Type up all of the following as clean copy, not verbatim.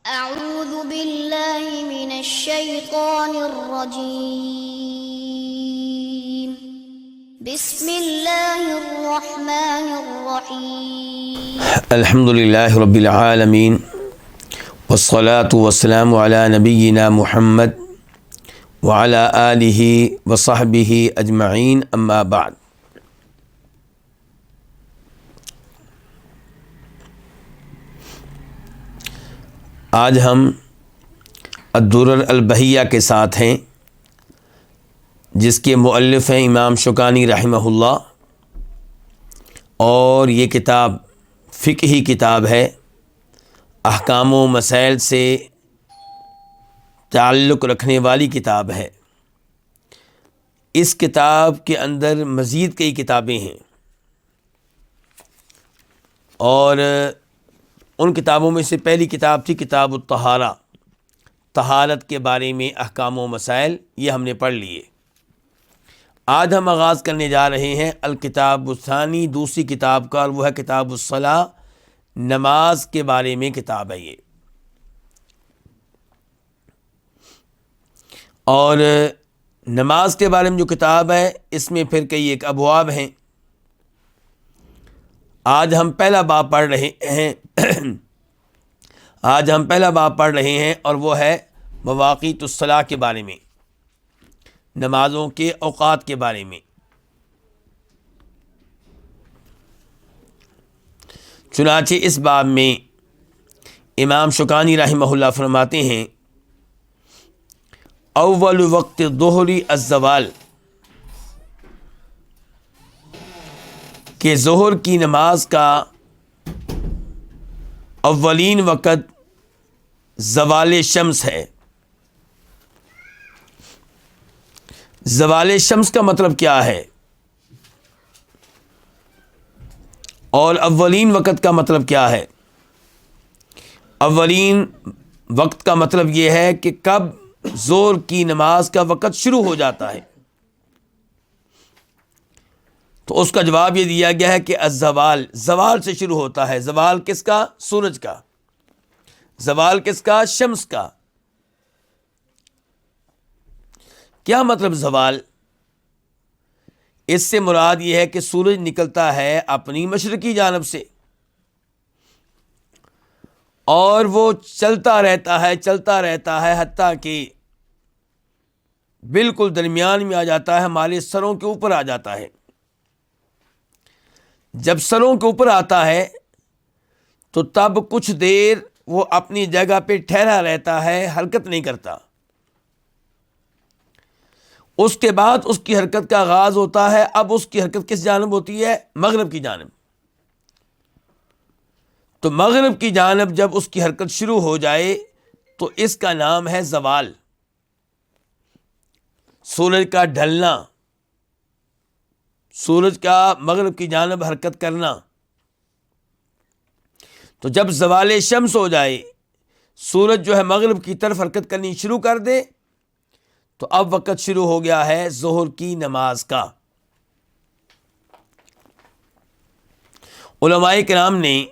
أعوذ بالله من الشيطان الرجيم. بسم الله الرحمن الرحيم. الحمد لله رب العالمين والصلاة والسلام على نبينا محمد وعلى آله وصحبه أجمعين أما بعد. آج ہم الدرر البہیہ کے ساتھ ہیں، جس کے مؤلف ہیں امام شوکانی رحمہ اللہ، اور یہ کتاب فقہی کتاب ہے، احکام و مسائل سے تعلق رکھنے والی کتاب ہے۔ اس کتاب کے اندر مزید کئی کتابیں ہیں، اور ان کتابوں میں سے پہلی کتاب تھی کتاب الطہارہ، طہارت کے بارے میں احکام و مسائل، یہ ہم نے پڑھ لیے۔ آج ہم آغاز کرنے جا رہے ہیں الکتاب الثانی، دوسری کتاب کا، اور وہ ہے کتاب الصلاۃ، نماز کے بارے میں کتاب ہے یہ۔ اور نماز کے بارے میں جو کتاب ہے، اس میں پھر کئی ایک ابواب ہیں۔ آج ہم پہلا باب پڑھ رہے ہیں اور وہ ہے مواقیت الصلاۃ کے بارے میں، نمازوں کے اوقات کے بارے میں۔ چنانچہ اس باب میں امام شوکانی رحمہ اللہ فرماتے ہیں، اول وقت ظہر الزوال، کہ ظہر کی نماز کا اولین وقت زوال شمس ہے۔ زوال شمس کا مطلب کیا ہے، اور اولین وقت کا مطلب کیا ہے؟ اولین وقت کا مطلب یہ ہے کہ کب ظہر کی نماز کا وقت شروع ہو جاتا ہے۔ تو اس کا جواب یہ دیا گیا ہے کہ الزوال، زوال سے شروع ہوتا ہے۔ زوال کس کا؟ سورج کا۔ زوال کس کا؟ شمس کا۔ کیا مطلب زوال؟ اس سے مراد یہ ہے کہ سورج نکلتا ہے اپنی مشرقی جانب سے، اور وہ چلتا رہتا ہے حتیٰ کہ بالکل درمیان میں آ جاتا ہے، ہمارے سروں کے اوپر آ جاتا ہے۔ جب سروں کے اوپر آتا ہے تو تب کچھ دیر وہ اپنی جگہ پہ ٹھہرا رہتا ہے، حرکت نہیں کرتا۔ اس کے بعد اس کی حرکت کا آغاز ہوتا ہے۔ اب اس کی حرکت کس جانب ہوتی ہے؟ مغرب کی جانب۔ تو مغرب کی جانب جب اس کی حرکت شروع ہو جائے تو اس کا نام ہے زوال، سورج کا ڈھلنا، سورج کا مغرب کی جانب حرکت کرنا۔ تو جب زوال شمس ہو جائے، سورج جو ہے مغرب کی طرف حرکت کرنی شروع کر دے، تو اب وقت شروع ہو گیا ہے ظہر کی نماز کا۔ علماء کرام نے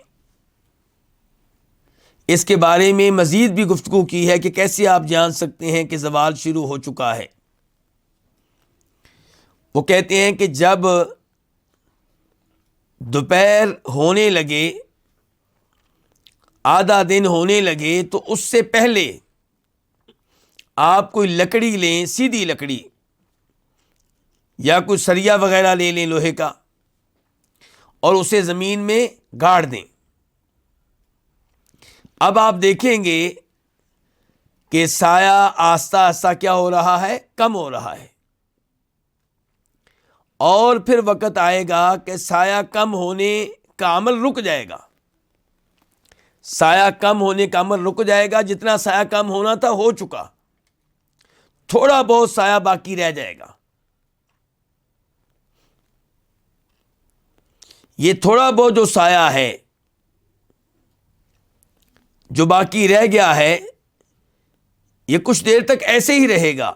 اس کے بارے میں مزید بھی گفتگو کی ہے کہ کیسے آپ جان سکتے ہیں کہ زوال شروع ہو چکا ہے۔ وہ کہتے ہیں کہ جب دوپہر ہونے لگے، آدھا دن ہونے لگے، تو اس سے پہلے آپ کوئی لکڑی لیں، سیدھی لکڑی، یا کوئی سریا وغیرہ لے لیں لوہے کا، اور اسے زمین میں گاڑ دیں۔ اب آپ دیکھیں گے کہ سایہ آہستہ آہستہ کیا ہو رہا ہے؟ کم ہو رہا ہے۔ اور پھر وقت آئے گا کہ سایہ کم ہونے کا عمل رک جائے گا۔ سایہ کم ہونے کا عمل رک جائے گا، جتنا سایہ کم ہونا تھا ہو چکا، تھوڑا بہت سایہ باقی رہ جائے گا۔ یہ تھوڑا بہت جو سایہ ہے، جو باقی رہ گیا ہے، یہ کچھ دیر تک ایسے ہی رہے گا۔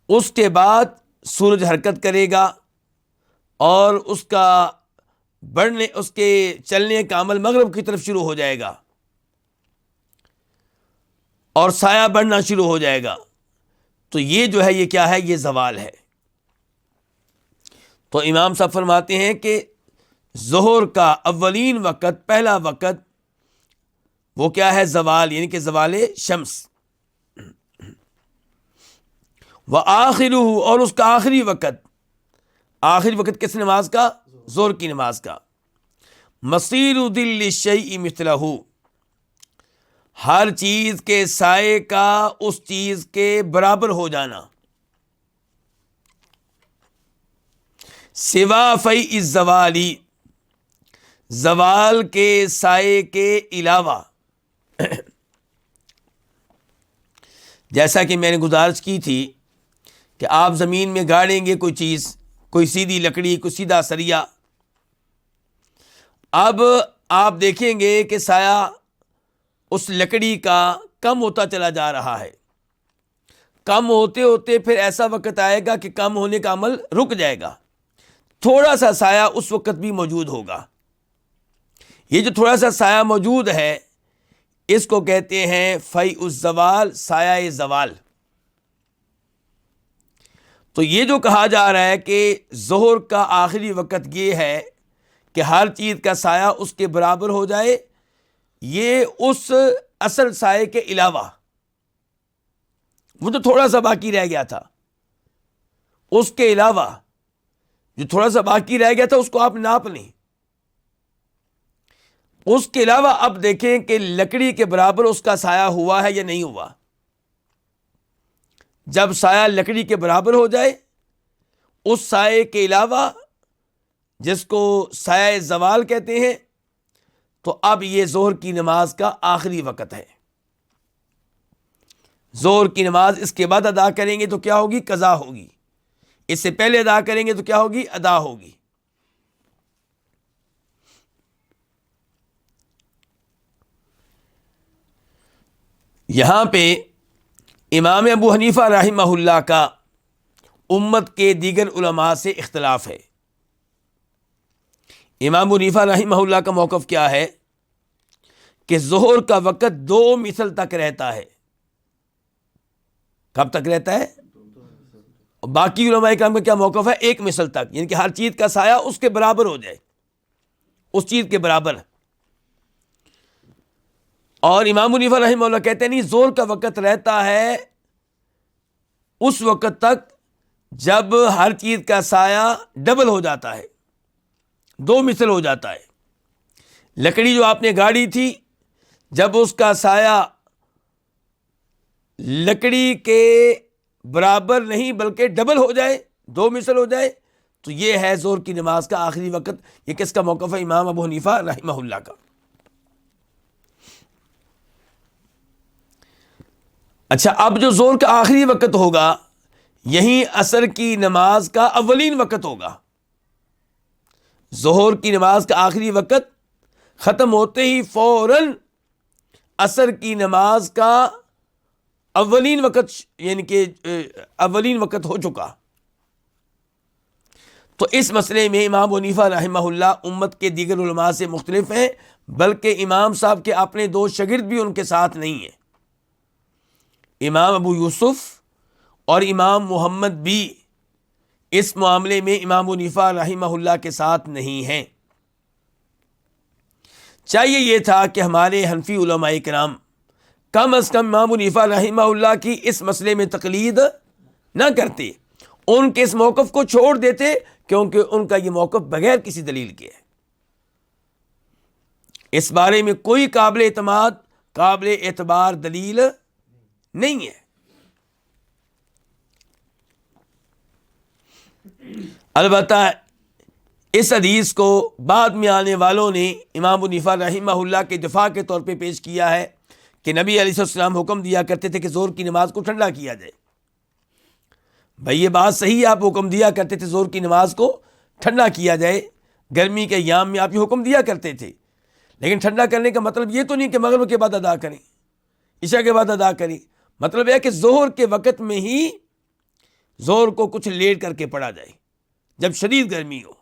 اس کے بعد سورج حرکت کرے گا، اور اس کے چلنے کا عمل مغرب کی طرف شروع ہو جائے گا۔ اور سایہ بڑھنا شروع ہو جائے گا، تو یہ جو ہے یہ کیا ہے؟ یہ زوال ہے۔ تو امام صاحب فرماتے ہیں کہ ظہر کا اولین وقت، پہلا وقت وہ کیا ہے؟ زوال، یعنی کہ زوال شمس۔ وآخرہ، اور اس کا آخری وقت، آخری وقت کس نماز کا؟ ظہر کی نماز کا۔ مصیر ظل الشیء مثلہ، ہر چیز کے سائے کا اس چیز کے برابر ہو جانا۔ سوا فیء الزوالی، زوال کے سائے کے علاوہ، جیسا کہ میں نے گزارش کی تھی کہ آپ زمین میں گاڑیں گے کوئی چیز، کوئی سیدھی لکڑی، کوئی سیدھا سریا، اب آپ دیکھیں گے کہ سایہ اس لکڑی کا کم ہوتا چلا جا رہا ہے، کم ہوتے ہوتے پھر ایسا وقت آئے گا کہ کم ہونے کا عمل رک جائے گا، تھوڑا سا سایہ اس وقت بھی موجود ہوگا۔ یہ جو تھوڑا سا سایہ موجود ہے اس کو کہتے ہیں فیء الزوال، سایہ زوال۔ تو یہ جو کہا جا رہا ہے کہ ظہر کا آخری وقت یہ ہے کہ ہر چیز کا سایہ اس کے برابر ہو جائے، یہ اس اصل سائے کے علاوہ، وہ تو تھوڑا سا باقی رہ گیا تھا، اس کے علاوہ جو تھوڑا سا باقی رہ گیا تھا اس کو آپ ناپ لیں، اس کے علاوہ اب دیکھیں کہ لکڑی کے برابر اس کا سایہ ہوا ہے یا نہیں ہوا۔ جب سایہ لکڑی کے برابر ہو جائے، اس سائے کے علاوہ جس کو سایہ زوال کہتے ہیں، تو اب یہ ظہر کی نماز کا آخری وقت ہے۔ ظہر کی نماز اس کے بعد ادا کریں گے تو کیا ہوگی؟ قضا ہوگی۔ اس سے پہلے ادا کریں گے تو کیا ہوگی؟ ادا ہوگی۔ یہاں پہ امام ابو حنیفہ رحمہ اللہ کا امت کے دیگر علماء سے اختلاف ہے۔ امام ابو حنیفہ رحمہ اللہ کا موقف کیا ہے کہ ظہر کا وقت 2 مثل تک رہتا ہے۔ کب تک رہتا ہے؟ باقی علماء کرام کا کیا موقف ہے؟ 1 مثل تک، یعنی کہ ہر چیز کا سایہ اس کے برابر ہو جائے، اس چیز کے برابر۔ اور امام حنیفہ رحمہ اللہ کہتے ہیں نہیں، ظہر کا وقت رہتا ہے اس وقت تک جب ہر چیز کا سایہ ڈبل ہو جاتا ہے، 2 مثل ہو جاتا ہے۔ لکڑی جو آپ نے گاڑی تھی، جب اس کا سایہ لکڑی کے برابر نہیں بلکہ ڈبل ہو جائے، 2 مثل ہو جائے، تو یہ ہے ظہر کی نماز کا آخری وقت۔ یہ کس کا موقف ہے؟ امام ابو حنیفہ رحمہ اللہ کا۔ اچھا، اب جو ظہر کا آخری وقت ہوگا، یہیں عصر کی نماز کا اولین وقت ہوگا۔ ظہر کی نماز کا آخری وقت ختم ہوتے ہی فوراً عصر کی نماز کا اولین وقت، یعنی کہ اولین وقت ہو چکا۔ تو اس مسئلے میں امام ابو حنیفہ رحمہ اللہ امت کے دیگر علماء سے مختلف ہیں، بلکہ امام صاحب کے اپنے 2 شاگرد بھی ان کے ساتھ نہیں ہیں۔ امام ابو یوسف اور امام محمد بھی اس معاملے میں امام ابو حنیفہ رحمہ اللہ کے ساتھ نہیں ہیں۔ چاہیے یہ تھا کہ ہمارے حنفی علماء کرام کم از کم امام ابو حنیفہ رحمہ اللہ کی اس مسئلے میں تقلید نہ کرتے، ان کے اس موقف کو چھوڑ دیتے، کیونکہ ان کا یہ موقف بغیر کسی دلیل کے ہے۔ اس بارے میں کوئی قابل اعتماد، قابل اعتبار دلیل نہیں ہے۔ البتہ اس حدیث کو بعد میں آنے والوں نے امام ابو حنیفہ رحمہ اللہ کے دفاع کے طور پہ پیش کیا ہے کہ نبی علیہ السلام حکم دیا کرتے تھے کہ ظہر کی نماز کو ٹھنڈا کیا جائے۔ بھائی یہ بات صحیح ہے، آپ حکم دیا کرتے تھے ظہر کی نماز کو ٹھنڈا کیا جائے، گرمی کے ایام میں آپ یہ حکم دیا کرتے تھے، لیکن ٹھنڈا کرنے کا مطلب یہ تو نہیں کہ مغرب کے بعد ادا کریں، عشاء کے بعد ادا کریں۔ مطلب ہے کہ ظہر کے وقت میں ہی ظہر کو کچھ لیٹ کر کے پڑھا جائے جب شدید گرمی ہو۔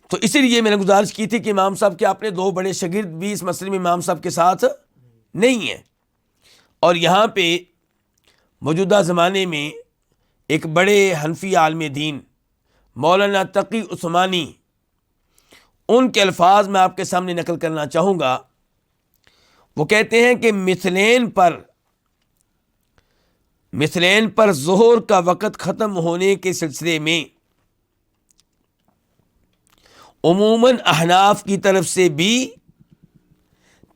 تو اسی لیے میں نے گزارش کی تھی کہ امام صاحب کے اپنے 2 بڑے شاگرد بھی اس مسئلے میں امام صاحب کے ساتھ نہیں ہے۔ اور یہاں پہ موجودہ زمانے میں ایک بڑے حنفی عالم دین مولانا تقی عثمانی، ان کے الفاظ میں آپ کے سامنے نقل کرنا چاہوں گا۔ وہ کہتے ہیں کہ مثلین پر ظہر کا وقت ختم ہونے کے سلسلے میں عموماً احناف کی طرف سے بھی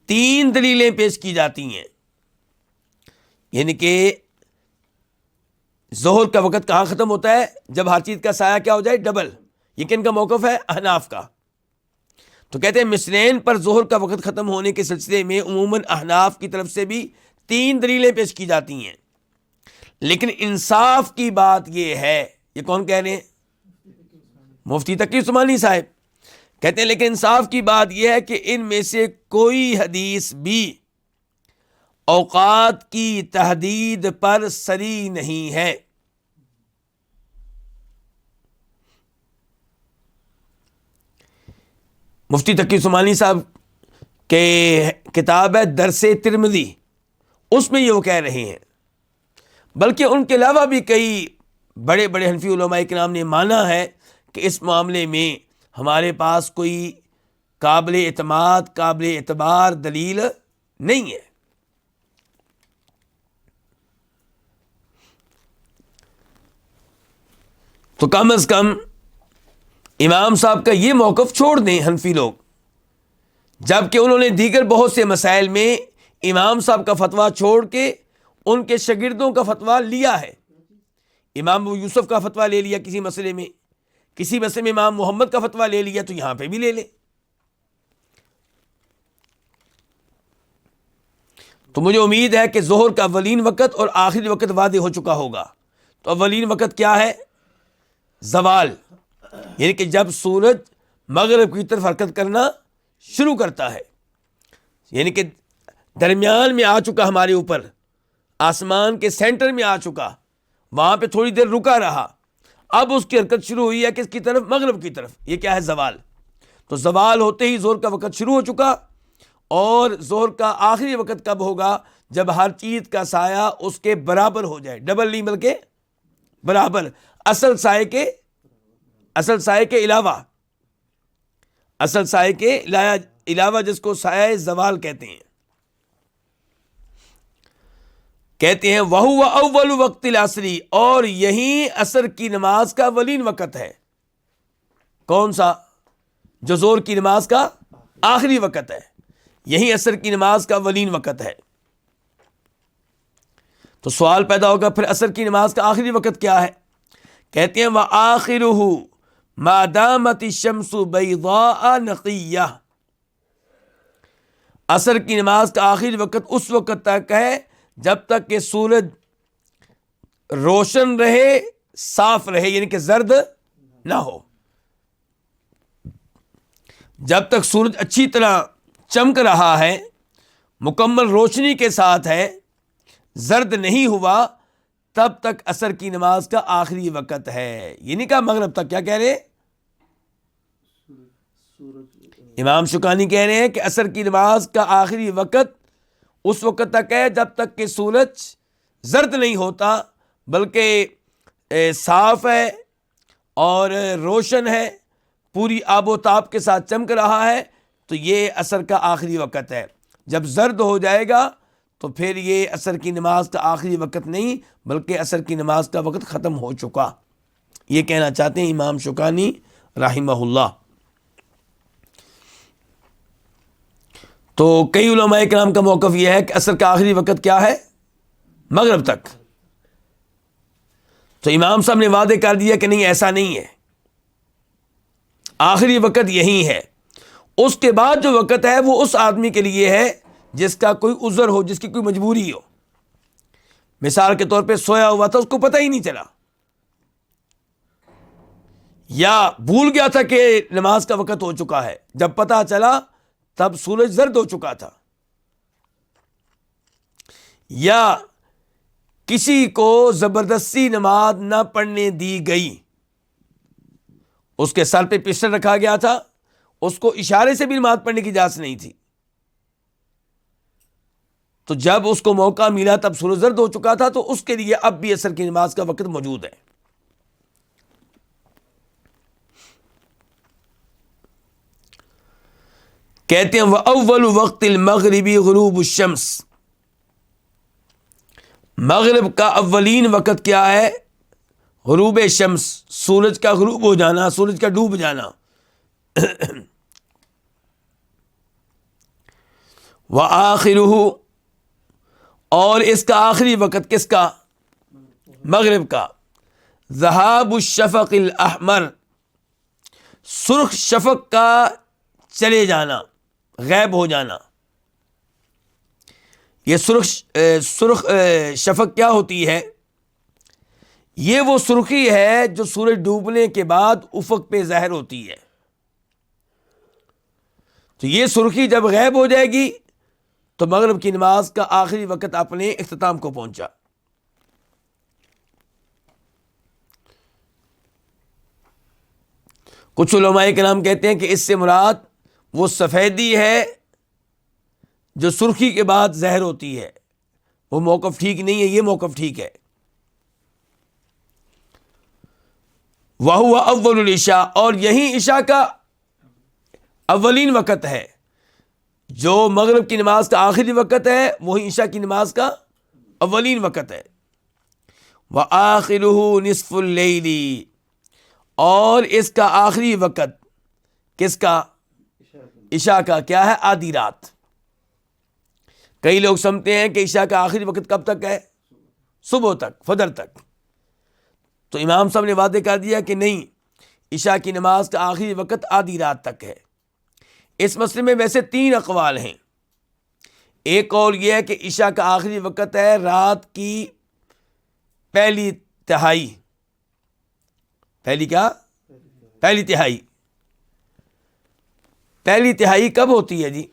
3 دلیلیں پیش کی جاتی ہیں، یعنی کہ ظہر کا وقت کہاں ختم ہوتا ہے؟ جب ہر چیز کا سایہ کیا ہو جائے؟ ڈبل۔ یہ کن کا موقف ہے؟ احناف کا۔ تو کہتے ہیں مثلین پر ظہر کا وقت ختم ہونے کے سلسلے میں عموماً احناف کی طرف سے بھی 3 دلیلیں پیش کی جاتی ہیں، لیکن انصاف کی بات یہ ہے، یہ کون کہہ رہے ہیں؟ مفتی تقی عثمانی صاحب کہتے ہیں لیکن انصاف کی بات یہ ہے کہ ان میں سے کوئی حدیث بھی اوقات کی تحدید پر صریح نہیں ہے۔ مفتی تقی عثمانی صاحب کے کتاب ہے درس ترمذی، اس میں یہ وہ کہہ رہے ہیں، بلکہ ان کے علاوہ بھی کئی بڑے بڑے حنفی علماء کرام نے مانا ہے کہ اس معاملے میں ہمارے پاس کوئی قابل اعتماد قابل اعتبار دلیل نہیں ہے۔ تو کم از کم امام صاحب کا یہ موقف چھوڑ دیں حنفی لوگ، جبکہ انہوں نے دیگر بہت سے مسائل میں امام صاحب کا فتویٰ چھوڑ کے ان کے شاگردوں کا فتویٰ لیا ہے۔ امام ابو یوسف کا فتویٰ لے لیا کسی مسئلے میں، کسی مسئلے میں امام محمد کا فتویٰ لے لیا، تو یہاں پہ بھی لے لیں۔ تو مجھے امید ہے کہ ظہر کا اولین وقت اور آخری وقت واضح ہو چکا ہوگا۔ تو اولین وقت کیا ہے؟ زوال، یعنی کہ جب سورج مغرب کی طرف حرکت کرنا شروع کرتا ہے، یعنی کہ درمیان میں آ چکا، ہمارے اوپر آسمان کے سینٹر میں آ چکا، وہاں پہ تھوڑی دیر رکا رہا، اب اس کی حرکت شروع ہوئی ہے کس کی طرف؟ مغرب کی طرف۔ یہ کیا ہے؟ زوال۔ تو زوال ہوتے ہی ظہر کا وقت شروع ہو چکا، اور ظہر کا آخری وقت کب ہوگا؟ جب ہر چیز کا سایہ اس کے برابر ہو جائے، ڈبل نہیں بلکہ برابر، اصل سائے کے علاوہ، اصل سائے کے علاوہ، جس کو سایہ زوال کہتے ہیں۔ کہتے ہیں وَهُوَ أَوَّلُ وَقْتِ الْعَصْرِ، اور یہی عصر کی نماز کا اولین وقت ہے۔ کون سا؟ جو ظہر کی نماز کا آخری وقت ہے، یہی عصر کی نماز کا اولین وقت ہے۔ تو سوال پیدا ہوگا پھر عصر کی نماز کا آخری وقت کیا ہے؟ کہتے ہیں وَآخِرُهُ مَا دَامَتِ الشَّمْسُ بَيْضَاءَ نَقِيَّةً، عصر کی نماز کا آخری وقت اس وقت تک ہے جب تک کہ سورج روشن رہے، صاف رہے، یعنی کہ زرد نہ ہو۔ جب تک سورج اچھی طرح چمک رہا ہے، مکمل روشنی کے ساتھ ہے، زرد نہیں ہوا، تب تک عصر کی نماز کا آخری وقت ہے۔ یہ نہیں کہا مغرب تک۔ کیا کہہ رہے ہیں؟ امام شوکانی کہہ رہے ہیں کہ عصر کی نماز کا آخری وقت اس وقت تک ہے جب تک کہ سورج زرد نہیں ہوتا، بلکہ صاف ہے اور روشن ہے، پوری آب و تاب کے ساتھ چمک رہا ہے، تو یہ عصر کا آخری وقت ہے۔ جب زرد ہو جائے گا تو پھر یہ عصر کی نماز کا آخری وقت نہیں، بلکہ عصر کی نماز کا وقت ختم ہو چکا۔ یہ کہنا چاہتے ہیں امام شوکانی رحمہ اللہ۔ تو کئی علماء کرام کا موقف یہ ہے کہ عصر کا آخری وقت کیا ہے؟ مغرب تک۔ تو امام صاحب نے وعدے کر دیا کہ نہیں، ایسا نہیں ہے، آخری وقت یہی ہے۔ اس کے بعد جو وقت ہے وہ اس آدمی کے لیے ہے جس کا کوئی عذر ہو، جس کی کوئی مجبوری ہو۔ مثال کے طور پہ سویا ہوا تھا، اس کو پتہ ہی نہیں چلا، یا بھول گیا تھا کہ نماز کا وقت ہو چکا ہے، جب پتہ چلا تب سورج زرد ہو چکا تھا، یا کسی کو زبردستی نماز نہ پڑھنے دی گئی، اس کے سر پہ پسٹل رکھا گیا تھا، اس کو اشارے سے بھی نماز پڑھنے کی اجازت نہیں تھی، تو جب اس کو موقع ملا تب سورج زرد ہو چکا تھا، تو اس کے لیے اب بھی عصر کی نماز کا وقت موجود ہے۔ کہتے ہیں وَأَوَّلُ وَقْتِ الْمَغْرِبِ غُرُوبُ الشَّمْسِ، مغرب کا اولین وقت کیا ہے؟ غروب شمس، سورج کا غروب ہو جانا، سورج کا ڈوب جانا۔ وَآخِرُهُ، اور اس کا آخری وقت کس کا؟ مغرب کا۔ ذہاب الشفق الاحمر، سرخ شفق کا چلے جانا، غائب ہو جانا۔ یہ سرخ شفق کیا ہوتی ہے؟ یہ وہ سرخی ہے جو سورج ڈوبنے کے بعد افق پہ ظاہر ہوتی ہے۔ تو یہ سرخی جب غائب ہو جائے گی تو مغرب کی نماز کا آخری وقت اپنے اختتام کو پہنچا۔ کچھ علماء کرام کہتے ہیں کہ اس سے مراد وہ سفیدی ہے جو سرخی کے بعد ظاہر ہوتی ہے، وہ موقف ٹھیک نہیں ہے، یہ موقف ٹھیک ہے۔ وَهُوَ أَوَّلُ الْعِشَاء، اور یہی عشاء کا اولین وقت ہے۔ جو مغرب کی نماز کا آخری وقت ہے وہی عشاء کی نماز کا اولین وقت ہے۔ وَآخِرُهُ نِصْفُ اللَّيْلِ، اور اس کا آخری وقت کس کا؟ عشاء کا کیا ہے؟ آدھی رات۔ کئی لوگ سمجھتے ہیں کہ عشاء کا آخری وقت کب تک ہے؟ صبح تک، فجر تک۔ تو امام صاحب نے واضح کر دیا کہ نہیں، عشاء کی نماز کا آخری وقت آدھی رات تک ہے۔ اس مسئلے میں ویسے 3 اقوال ہیں۔ ایک قول یہ ہے کہ عشاء کا آخری وقت ہے رات کی پہلی تہائی۔ پہلی کیا؟ پہلی تہائی۔ پہلی تہائی کب ہوتی ہے جی؟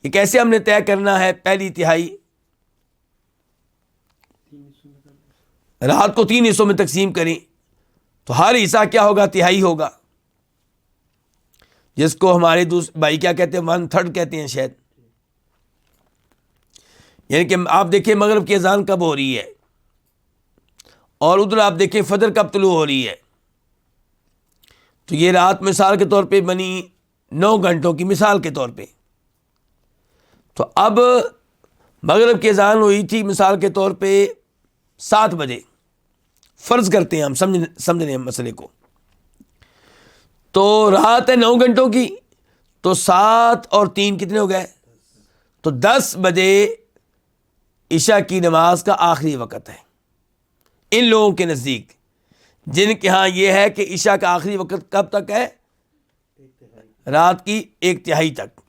یہ کیسے ہم نے طے کرنا ہے پہلی تہائی؟ رات کو 3 حصوں میں تقسیم کریں تو ہر حصہ کیا ہوگا؟ تہائی ہوگا، جس کو ہمارے بھائی کیا کہتے ہیں؟ 1/3 کہتے ہیں شاید۔ یعنی کہ آپ دیکھیں مغرب کی اذان کب ہو رہی ہے اور ادھر آپ دیکھیں فجر کب طلوع ہو رہی ہے، تو یہ رات مثال کے طور پہ بنی 9 گھنٹوں کی، مثال کے طور پہ۔ تو اب مغرب کی اذان ہوئی تھی مثال کے طور پہ 7 بجے، فرض کرتے ہیں ہم، سمجھ رہے ہیں مسئلے کو۔ تو رات ہے 9 گھنٹوں کی، تو 7 اور 3 کتنے ہو گئے؟ تو 10 بجے عشاء کی نماز کا آخری وقت ہے ان لوگوں کے نزدیک، جن کے ہاں یہ ہے کہ عشاء کا آخری وقت کب تک ہے؟ رات کی 1/3 تک۔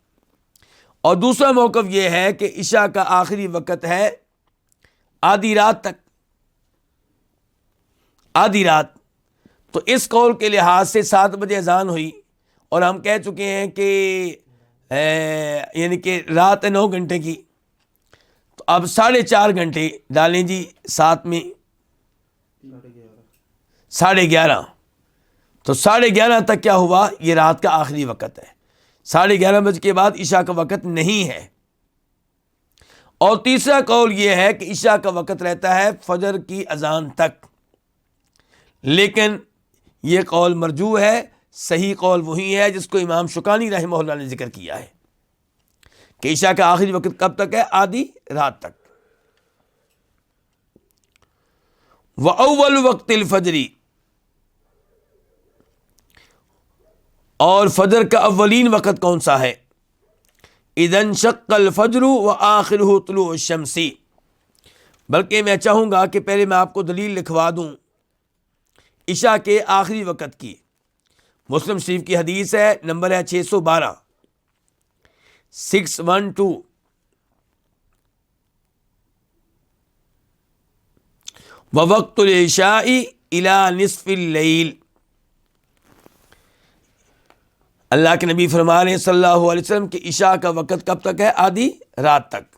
اور دوسرا موقف یہ ہے کہ عشاء کا آخری وقت ہے آدھی رات تک، آدھی رات۔ تو اس قول کے لحاظ سے 7 بجے اذان ہوئی اور ہم کہہ چکے ہیں کہ یعنی کہ رات ہے 9 گھنٹے کی، تو اب 4.5 گھنٹے ڈالیں جی 7 میں 11:30، تو 11:30 تک کیا ہوا؟ یہ رات کا آخری وقت ہے۔ 11:30 بجے کے بعد عشاء کا وقت نہیں ہے۔ اور تیسرا قول یہ ہے کہ عشاء کا وقت رہتا ہے فجر کی اذان تک، لیکن یہ قول مرجوح ہے۔ صحیح قول وہی ہے جس کو امام شوکانی رحمہ اللہ نے ذکر کیا ہے کہ عشاء کا آخری وقت کب تک ہے؟ آدھی رات تک۔ وَأَوَّلُ وَقْتِ الْفَجْرِ، اور فجر کا اولین وقت کون سا ہے؟ اِذَا انشَقَّ الْفَجْرُ وَآخِرُهُ طُلُوعُ الشَّمْسِ، بلکہ میں چاہوں گا کہ پہلے میں آپ کو دلیل لکھوا دوں عشاء کے آخری وقت کی۔ مسلم شریف کی حدیث ہے، نمبر ہے 612، 612۔ وَوَقْتُ الْعِشَاءِ إِلَى نِصْفِ اللَّيْلِ، اللہ کے نبی فرما رہے ہیں صلی اللہ علیہ وسلم کہ عشاء کا وقت کب تک ہے؟ آدھی رات تک۔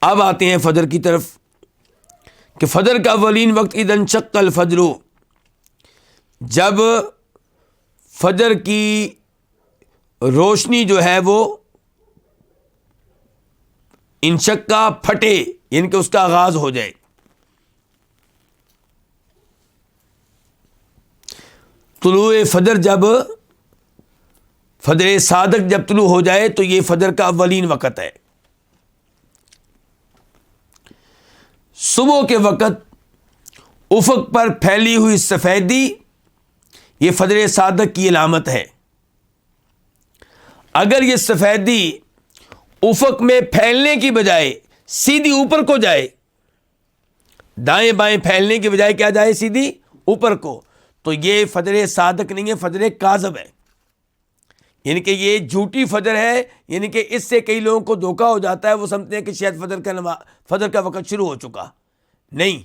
اب آتے ہیں فجر کی طرف کہ فجر کا اولین وقت اذا انشق الفجر، جب فجر کی روشنی جو ہے وہ انشقہ پھٹے، یعنی کہ اس کا آغاز ہو جائے. طلوع فجر فجر صادق جب طلوع ہو جائے تو یہ فجر کا اولین وقت ہے. صبح کے وقت افق پر پھیلی ہوئی سفیدی یہ فجر صادق کی علامت ہے. اگر یہ سفیدی افق میں پھیلنے کی بجائے سیدھی اوپر کو جائے، دائیں بائیں پھیلنے کی بجائے کیا جائے، سیدھی اوپر کو، تو یہ فجر صادق نہیں ہے، فجر کاذب ہے. یعنی کہ یہ جھوٹی فجر ہے. یعنی کہ اس سے کئی لوگوں کو دھوکہ ہو جاتا ہے، وہ سمجھتے ہیں کہ شاید فجر کا وقت شروع ہو چکا. نہیں،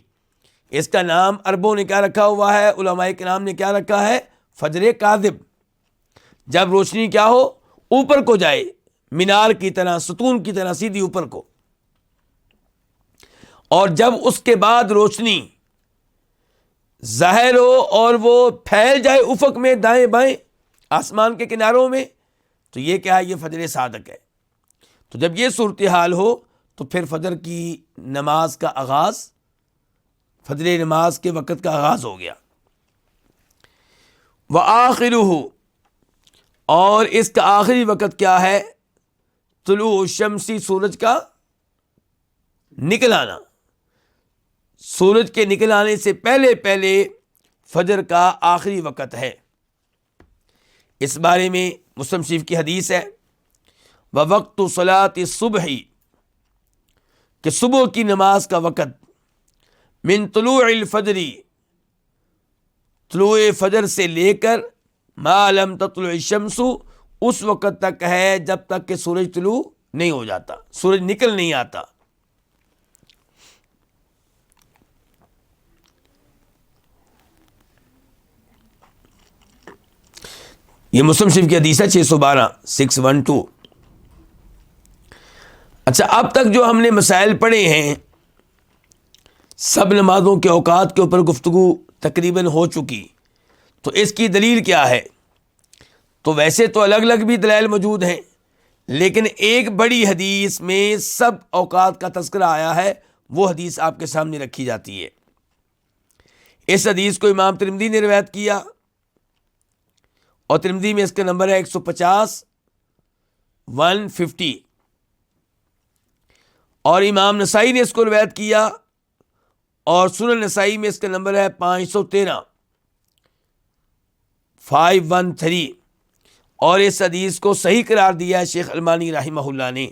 اس کا نام عربوں نے کیا رکھا ہوا ہے، علماء کرام نے کیا رکھا ہے، فجر کاذب. جب روشنی کیا ہو، اوپر کو جائے، مینار کی طرح، ستون کی طرح سیدھی اوپر کو، اور جب اس کے بعد روشنی ظاہر ہو اور وہ پھیل جائے افق میں دائیں بائیں آسمان کے کناروں میں، تو یہ کیا ہے، یہ فجر صادق ہے. تو جب یہ صورتحال ہو تو پھر فجر کی نماز کا آغاز، فجر نماز کے وقت کا آغاز ہو گیا. وآخرہ، اور اس کا آخری وقت کیا ہے، طلوع الشمس، سورج کا نکل آنا. سورج کے نکل آنے سے پہلے پہلے فجر کا آخری وقت ہے. اس بارے میں مسلم شریف کی حدیث ہے، وَوَقْتُ صَلَاةِ الصُّبْحِ، کہ صبح کی نماز کا وقت، من طلوع الفجر، طلوع فجر سے لے کر ما لم تطلع الشمس، اس وقت تک ہے جب تک کہ سورج طلوع نہیں ہو جاتا، سورج نکل نہیں آتا. یہ مسلم شریف کی حدیث ہے 612 612. اچھا، اب تک جو ہم نے مسائل پڑھے ہیں، سب نمازوں کے اوقات کے اوپر گفتگو تقریباً ہو چکی. تو اس کی دلیل کیا ہے؟ تو ویسے تو الگ الگ بھی دلائل موجود ہیں، لیکن ایک بڑی حدیث میں سب اوقات کا تذکرہ آیا ہے، وہ حدیث آپ کے سامنے رکھی جاتی ہے. اس حدیث کو امام ترمذی نے روایت کیا، اور ترمذی میں اس کا نمبر ہے 150 150، اور امام نسائی نے اس کو روایت کیا، اور سنن نسائی میں اس کا نمبر ہے 513 513، اور اس حدیث کو صحیح قرار دیا ہے شیخ البانی رحمہ اللہ نے.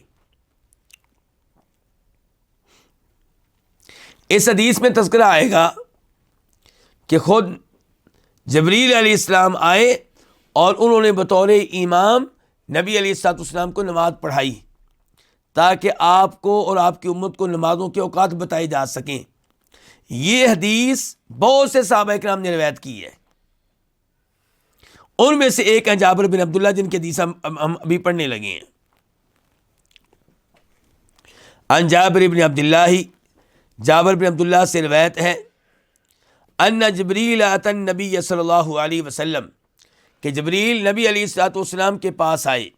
اس حدیث میں تذکرہ آئے گا کہ خود جبریل علیہ السلام آئے اور انہوں نے بطور امام نبی علیہ الصلوۃ والسلام کو نماز پڑھائی، تاکہ آپ کو اور آپ کی امت کو نمازوں کے اوقات بتائے جا سکیں. یہ حدیث بہت سے صحابہ کرام نے روایت کی ہے. ان میں سے ایک ہیں جابر بن عبداللہ، جن کی حدیث ہم ابھی پڑھنے لگے ہیں. ان جابر بن عبداللہ، جابر بن عبداللہ سے روایت ہے، ان جبریل اتی النبی صلی اللہ علیہ وسلم، کہ جبریل نبی علیہ الصلوۃ والسلام کے پاس آئے،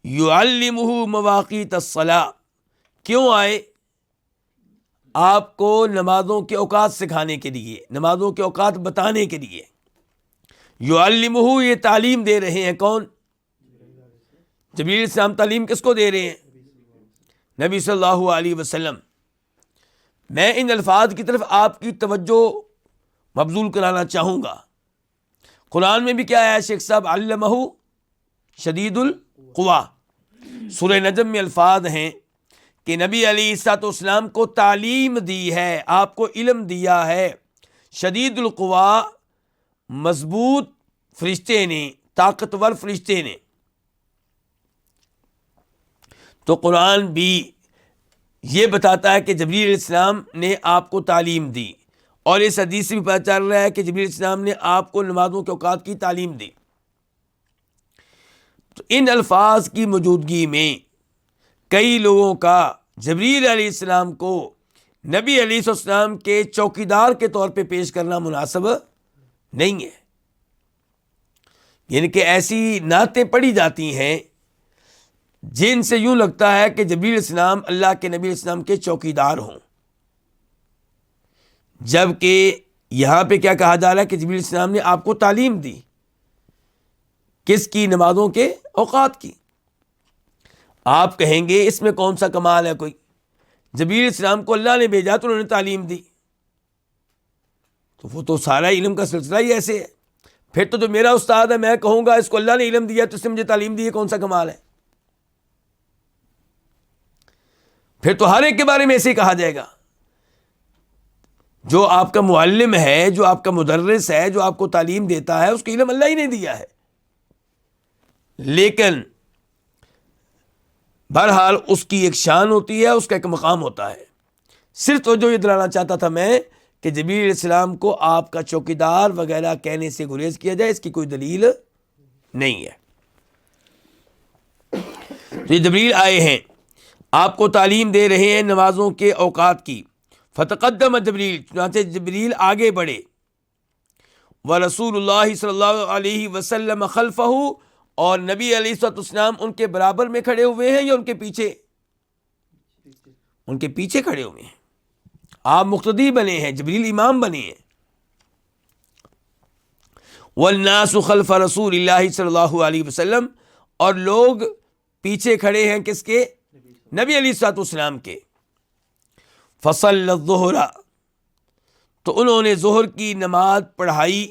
یعلمہ مواقیت الصلاۃ، کیوں آئے؟ آپ کو نمازوں کے اوقات سکھانے کے لیے، نمازوں کے اوقات بتانے کے لیے. یعلمہ، یہ تعلیم دے رہے ہیں کون؟ جبریل علیہ السلام. تعلیم کس کو دے رہے ہیں؟ نبی صلی اللہ علیہ وسلم. میں ان الفاظ کی طرف آپ کی توجہ مبذول کرانا چاہوں گا. قرآن میں بھی کیا ہے شیخ صاحب؟ علمہ شدید القوا. سورہ نجم میں الفاظ ہیں کہ نبی علیہ الصلوۃ والسلام کو تعلیم دی ہے، آپ کو علم دیا ہے. شدید القوا، مضبوط فرشتے نے، طاقتور فرشتے نے. تو قرآن بھی یہ بتاتا ہے کہ جبریل علیہ السلام نے آپ کو تعلیم دی، اور اس حدیث سے بھی پتہ چل رہا ہے کہ جبریل علیہ السلام نے آپ کو نمازوں کے اوقات کی تعلیم دی. تو ان الفاظ کی موجودگی میں کئی لوگوں کا جبریل علیہ السلام کو نبی علیہ السلام کے چوکیدار کے طور پہ پیش کرنا مناسب نہیں ہے. یعنی کہ ایسی نعتیں پڑھی جاتی ہیں جن سے یوں لگتا ہے کہ جبریل علیہ السلام اللہ کے نبی علیہ السلام کے چوکیدار ہوں، جبکہ یہاں پہ کیا کہا جا رہا ہے کہ جبریل علیہ السلام نے آپ کو تعلیم دی، کس کی؟ نمازوں کے اوقات کی۔ آپ کہیں گے اس میں کون سا کمال ہے؟ کوئی جبریل علیہ السلام کو اللہ نے بھیجا تو انہوں نے تعلیم دی، تو وہ تو سارا علم کا سلسلہ ہی ایسے ہے۔ پھر تو جو میرا استاد ہے میں کہوں گا اس کو اللہ نے علم دیا تو اس نے مجھے تعلیم دی ہے، کون سا کمال ہے؟ پھر تو ہر ایک کے بارے میں ایسے ہی کہا جائے گا۔ جو آپ کا معلم ہے، جو آپ کا مدرس ہے، جو آپ کو تعلیم دیتا ہے، اس کو علم اللہ ہی نے دیا ہے۔ لیکن بہرحال اس کی ایک شان ہوتی ہے، اس کا ایک مقام ہوتا ہے۔ صرف تو جو یہ دلانا چاہتا تھا میں کہ جبریل علیہ السلام کو آپ کا چوکیدار وغیرہ کہنے سے گریز کیا جائے، اس کی کوئی دلیل نہیں ہے۔ تو یہ جبریل آئے ہیں، آپ کو تعلیم دے رہے ہیں نمازوں کے اوقات کی۔ فتقدم جبریل، چنانچہ جبریل آگے بڑھے، ورسول اللہ صلی اللہ علیہ وسلم خلفہ، اور نبی علیہ الصلوۃ والسلام ان کے برابر میں کھڑے ہوئے ہیں یا ان کے پیچھے؟ ان کے پیچھے کھڑے ہوئے ہیں۔ آپ مقتدی بنے ہیں، جبریل امام بنے ہیں۔ والناس خلف رسول اللہ صلی اللہ علیہ وسلم، اور لوگ پیچھے کھڑے ہیں کس کے؟ نبی علیہ الصلوۃ والسلام کے۔ فصل الظہر، تو انہوں نے ظہر کی نماز پڑھائی،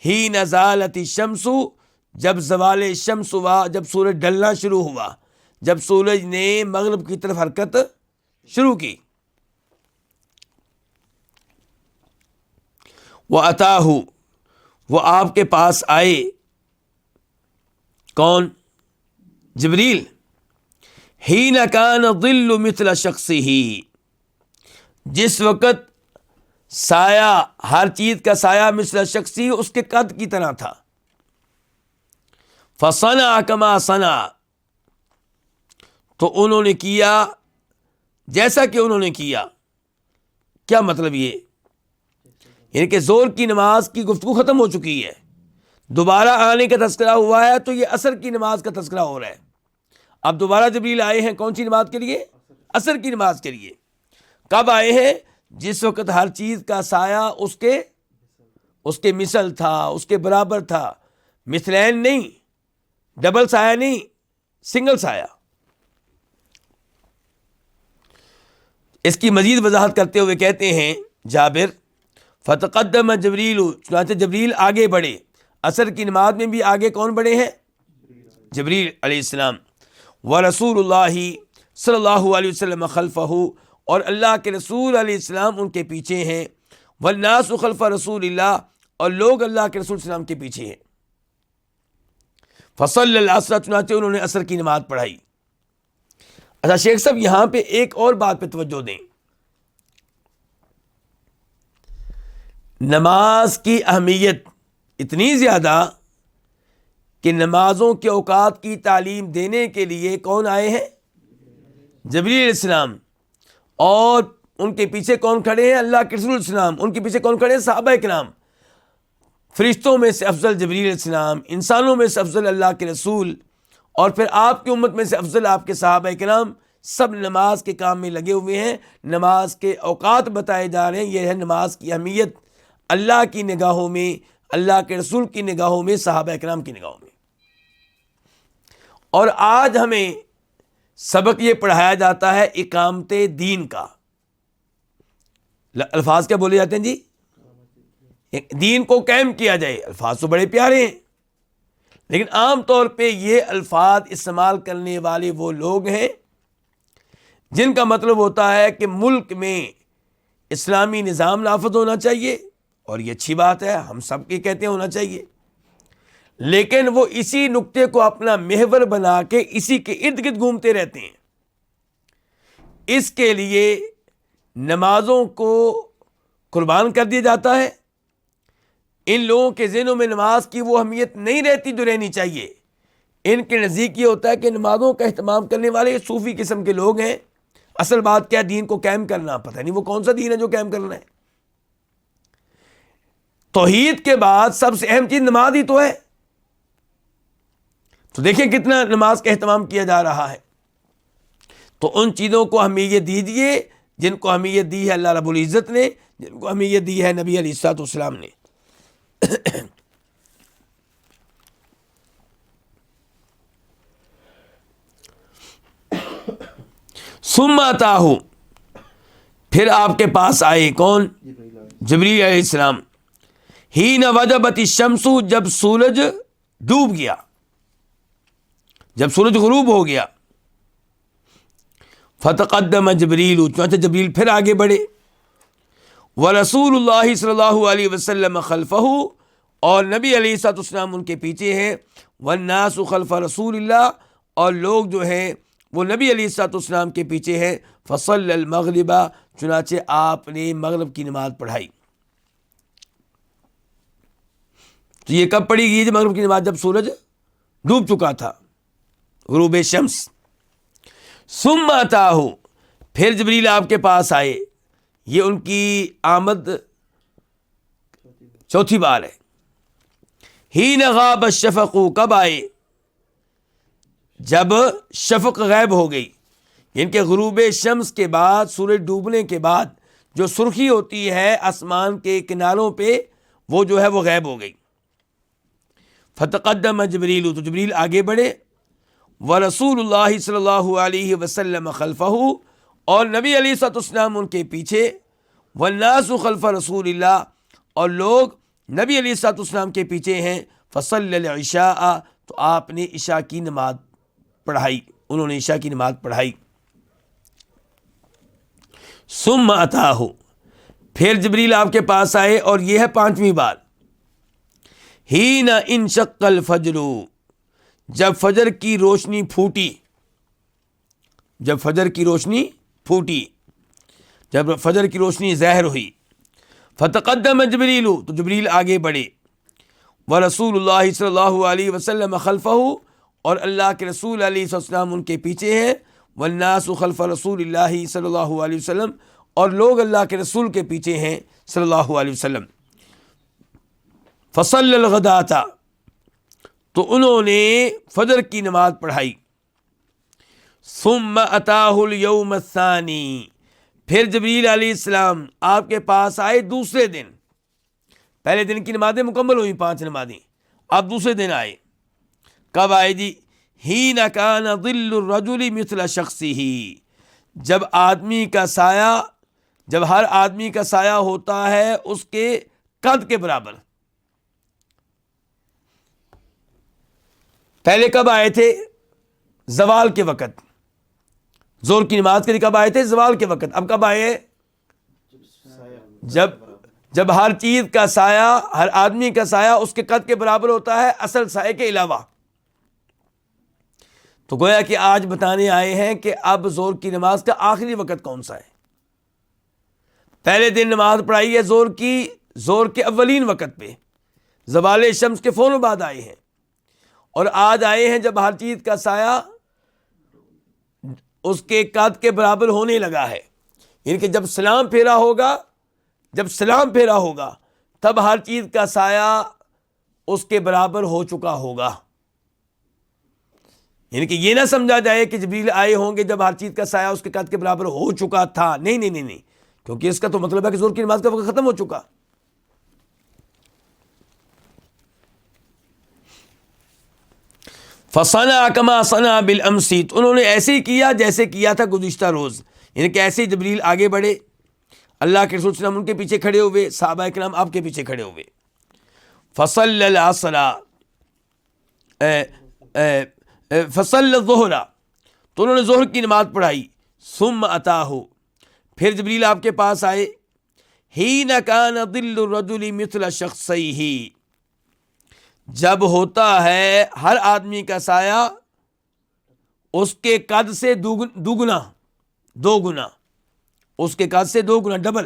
ہی نزالت الشمس، جب زوال شمس ہوا، جب سورج ڈھلنا شروع ہوا، جب سورج نے مغرب کی طرف حرکت شروع کی۔ وَأَتَاهُ، وہ آپ کے پاس آئے، کون؟ جبریل۔ حین کان الظل مثل شخصہ، جس وقت سایہ، ہر چیز کا سایہ مثل شخصی، اس کے قد کی طرح تھا۔ فصنع کما صنع، تو انہوں نے کیا جیسا کہ انہوں نے کیا۔ کیا مطلب یہ؟ یعنی کہ زور کی نماز کی گفتگو ختم ہو چکی ہے، دوبارہ آنے کا تذکرہ ہوا ہے، تو یہ عصر کی نماز کا تذکرہ ہو رہا ہے۔ اب دوبارہ جبریل آئے ہیں کون سی نماز کے لیے؟ عصر کی نماز کے لیے۔ کب آئے ہیں؟ جس وقت ہر چیز کا سایہ اس کے مثل تھا، اس کے برابر تھا، مثلین نہیں، ڈبل سایہ نہیں، سنگل سایہ۔ اس کی مزید وضاحت کرتے ہوئے کہتے ہیں جابر، فتقدم جبریل، چنانچہ جبریل آگے بڑھے۔ عصر کی نماز میں بھی آگے کون بڑھے ہیں؟ جبریل علیہ السلام۔ ورسول اللہ صلی اللہ علیہ وسلم خلفہ، اور اللہ کے رسول علیہ السلام ان کے پیچھے ہیں۔ والناس خلف رسول اللہ، اور لوگ اللہ کے رسول صلی اللہ علیہ وسلم کے پیچھے ہیں۔ فصل العصر، چنانچہ انہوں نے عصر کی نماز پڑھائی۔ اچھا شیخ صاحب یہاں پہ ایک اور بات پہ توجہ دیں، نماز کی اہمیت اتنی زیادہ کہ نمازوں کے اوقات کی تعلیم دینے کے لیے کون آئے ہیں؟ جبریل علیہ السلام۔ اور ان کے پیچھے کون کھڑے ہیں؟ اللہ کے رسول السلام۔ ان کے پیچھے کون کھڑے ہیں؟ صحابہ کرام۔ فرشتوں میں سے افضل جبریل علیہ السلام، انسانوں میں سے افضل اللہ کے رسول، اور پھر آپ کی امت میں سے افضل آپ کے صحابہ کرام، سب نماز کے کام میں لگے ہوئے ہیں، نماز کے اوقات بتائے جا رہے ہیں۔ یہ ہے نماز کی اہمیت اللہ کی نگاہوں میں، اللہ کے رسول کی نگاہوں میں، صحابہ کرام کی نگاہوں میں۔ اور آج ہمیں سبق یہ پڑھایا جاتا ہے اقامت دین کا۔ الفاظ کیا بولے جاتے ہیں جی؟ دین کو قائم کیا جائے۔ الفاظ تو بڑے پیارے ہیں، لیکن عام طور پہ یہ الفاظ استعمال کرنے والے وہ لوگ ہیں جن کا مطلب ہوتا ہے کہ ملک میں اسلامی نظام نافذ ہونا چاہیے، اور یہ اچھی بات ہے، ہم سب کے کہتے ہیں ہونا چاہیے، لیکن وہ اسی نقطے کو اپنا محور بنا کے اسی کے ارد گرد گھومتے رہتے ہیں۔ اس کے لیے نمازوں کو قربان کر دیا جاتا ہے۔ ان لوگوں کے ذہنوں میں نماز کی وہ اہمیت نہیں رہتی جو رہنی چاہیے۔ ان کے نزدیک یہ ہوتا ہے کہ نمازوں کا اہتمام کرنے والے صوفی قسم کے لوگ ہیں، اصل بات کیا؟ دین کو قائم کرنا۔ پتہ نہیں وہ کون سا دین ہے جو قائم کرنا ہے۔ توحید کے بعد سب سے اہم چیز نماز ہی تو ہے۔ تو دیکھیں کتنا نماز کا اہتمام کیا جا رہا ہے. تو ان چیزوں کو اہمیت دیجیے جن کو اہمیت دی ہے اللہ رب العزت نے، جن کو اہمیت دی ہے نبی علیہ الصلوۃ والسلام نے. ثم اتاہ، پھر آپ کے پاس آئے کون؟ جبریل علیہ السلام. حین وجبت الشمس، جب سورج ڈوب گیا، جب سورج غروب ہو گیا. فتقدم جبریل، چنانچہ جبریل پھر آگے بڑھے. ورسول اللہ صلی اللہ علیہ وسلم خلفہ، اور نبی علیہ الصلوۃ والسلام ان کے پیچھے ہیں. والناس خلف رسول اللہ، اور لوگ جو ہیں وہ نبی علیہ الصلوۃ والسلام کے پیچھے ہیں. فصلی المغرب، چنانچہ آپ نے مغرب کی نماز پڑھائی. تو یہ کب پڑھی گئی؟ مغرب کی نماز جب سورج ڈوب چکا تھا، غروب شمس. ثم اتاہ، پھر جبریل آپ کے پاس آئے. یہ ان کی آمد چوتھی بار ہے. حین غاب الشفق، کب آئے؟ جب شفق غائب ہو گئی، یعنی کہ غروب شمس کے بعد، سورج ڈوبنے کے بعد جو سرخی ہوتی ہے آسمان کے کناروں پہ، وہ جو ہے وہ غائب ہو گئی. فتقدم جبریل، تو جبریل آگے بڑھے. ورسول اللہ صلی اللہ علیہ وسلم خلفہ، اور نبی علیہ الصلوۃ والسلام ان کے پیچھے. والناس خلف رسول اللہ، اور لوگ نبی علیہ الصلوۃ والسلام کے پیچھے ہیں. فصلی العشاء، تو آپ نے عشاء کی نماز پڑھائی، انہوں نے عشاء کی نماز پڑھائی. ثم اتاہ، پھر جبریل آپ کے پاس آئے، اور یہ ہے پانچویں بار. حین انشق الفجر، جب فجر کی روشنی پھوٹی، جب فجر کی روشنی پھوٹی، جب فجر کی روشنی ظاہر ہوئی. فتقدم جبریل، تو جبریل آگے بڑھے. ورسول اللہ صلی اللہ علیہ وسلم خلفہ، اور اللہ کے رسول علیہ السلام ان کے پیچھے ہیں. والناس خلف رسول اللہ صلی اللہ علیہ وسلم، اور لوگ اللہ کے رسول کے پیچھے ہیں صلی اللہ علیہ وسلم. فصلی الغداۃ، تو انہوں نے فجر کی نماز پڑھائی. ثم اتاہ الیوم الثانی، پھر جبریل علیہ السلام آپ کے پاس آئے دوسرے دن. پہلے دن کی نمازیں مکمل ہوئی، 5 نمازیں. اب دوسرے دن آئے. کب آئے جی؟ حین کان ظل الرجل مثل شخصہ، جب آدمی کا سایہ، جب ہر آدمی کا سایہ ہوتا ہے اس کے قد کے برابر. پہلے کب آئے تھے؟ زوال کے وقت. زور کی نماز کے لیے کب آئے تھے؟ زوال کے وقت. اب کب آئے؟ جب ہر چیز کا سایہ، ہر آدمی کا سایہ اس کے قد کے برابر ہوتا ہے اصل سائے کے علاوہ. تو گویا کہ آج بتانے آئے ہیں کہ اب زور کی نماز کا آخری وقت کون سا ہے. پہلے دن نماز پڑھائی ہے زور کی، زور کے اولین وقت پہ، زوال شمس کے فوراً بعد آئے ہیں. اور آج آئے ہیں جب ہر چیز کا سایہ اس کے قد کے برابر ہونے لگا ہے. یعنی کہ جب سلام پھیرا ہوگا، جب سلام پھیرا ہوگا تب ہر چیز کا سایہ اس کے برابر ہو چکا ہوگا. یعنی کہ یہ نہ سمجھا جائے کہ جبریل آئے ہوں گے جب ہر چیز کا سایہ اس کے قد کے برابر ہو چکا تھا. نہیں نہیں نہیں نہیں، کیونکہ اس کا تو مطلب ہے کہ ظہر کی نماز کا وقت ختم ہو چکا. فصنع کما صنع بالامس، تو انہوں نے ایسے ہی کیا جیسے کیا تھا گزشتہ روز. یعنی کہ ایسے ہی جبریل آگے بڑھے، اللہ کے رسول صلی اللہ علیہ وسلم ان کے پیچھے کھڑے ہوئے، صحابہ کرام آپ کے پیچھے کھڑے ہوئے. فصلی العصر، فصلی الظہر، تو انہوں نے ظہر کی نماز پڑھائی. ثم اتاہ، پھر جبریل آپ کے پاس آئے. حین کان ظل الرجل مثل شخصیہ، جب ہوتا ہے ہر آدمی کا سایہ اس کے قد سے دو گنا، اس کے قد سے 2 گنا، ڈبل.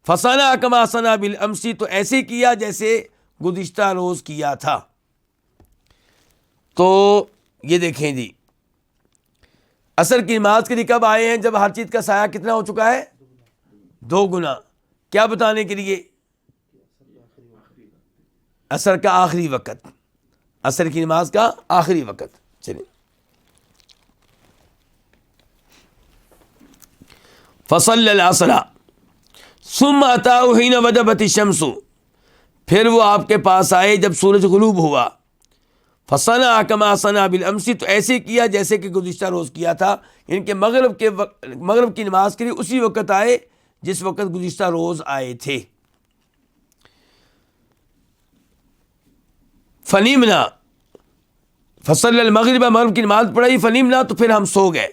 فصنع کما صنع بالامس، تو ایسے کیا جیسے گزشتہ روز کیا تھا. تو یہ دیکھیں جی، عصر کی نماز کے لیے کب آئے ہیں؟ جب ہر چیز کا سایہ کتنا ہو چکا ہے؟ 2 گنا. کیا بتانے کے لیے؟ عصر کا آخری وقت. عصر کی نماز کا آخری وقت. چلیں فصلی العصر ثم اتاه حين وجبت الشمس، پھر وہ آپ کے پاس آئے جب سورج غروب ہوا. فصنع كما صنع بالامس، تو ایسے کیا جیسے کہ گزشتہ روز کیا تھا، یعنی کہ مغرب کی نماز کے لیے اسی وقت آئے جس وقت گزشتہ روز آئے تھے. فنیمنا، فصلی المغرب، مغرب کی نماز پڑھائی. فنیمنا، تو پھر ہم سو گئے.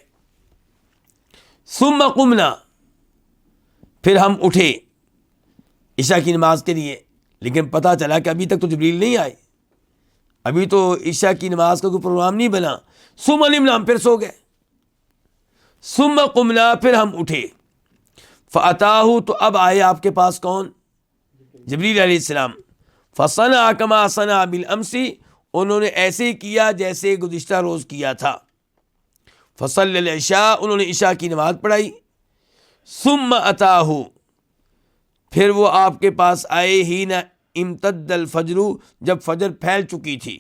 ثم قمنا، پھر ہم اٹھے عشاء کی نماز کے لیے، لیکن پتہ چلا کہ ابھی تک تو جبریل نہیں آئے، ابھی تو عشاء کی نماز کا کوئی پروگرام نہیں بنا. ثم نمنا، ہم پھر سو گئے. ثم قمنا، پھر ہم اٹھے. فاتاہ، تو اب آئے آپ کے پاس کون؟ جبریل علیہ السلام. فصنع كما صنع بالامس، انہوں نے ایسے کیا جیسے گزشتہ روز کیا تھا. فصلی العشاء، انہوں نے عشاء کی نماز پڑھائی. ثم اتاہ، پھر وہ آپ کے پاس آئے. حین امتد الفجر، جب فجر پھیل چکی تھی.